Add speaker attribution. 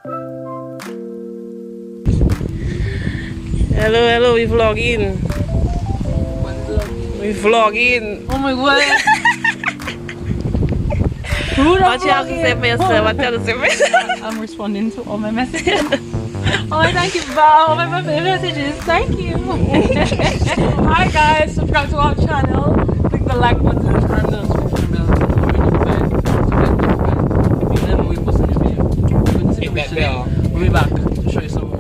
Speaker 1: Hello, hello, we vlogging. We vlogging.
Speaker 2: Oh my god.
Speaker 1: What you have to say for yourself? What you have to say for yourself?
Speaker 2: I'm responding to all my messages. Oh, thank you for all my messages. Thank you. Alright guys, subscribe to our channel. Click the like button and the notification bell to be notified. If you never we post a new video.
Speaker 3: Hit that bell.
Speaker 2: We'll be back to show you some more.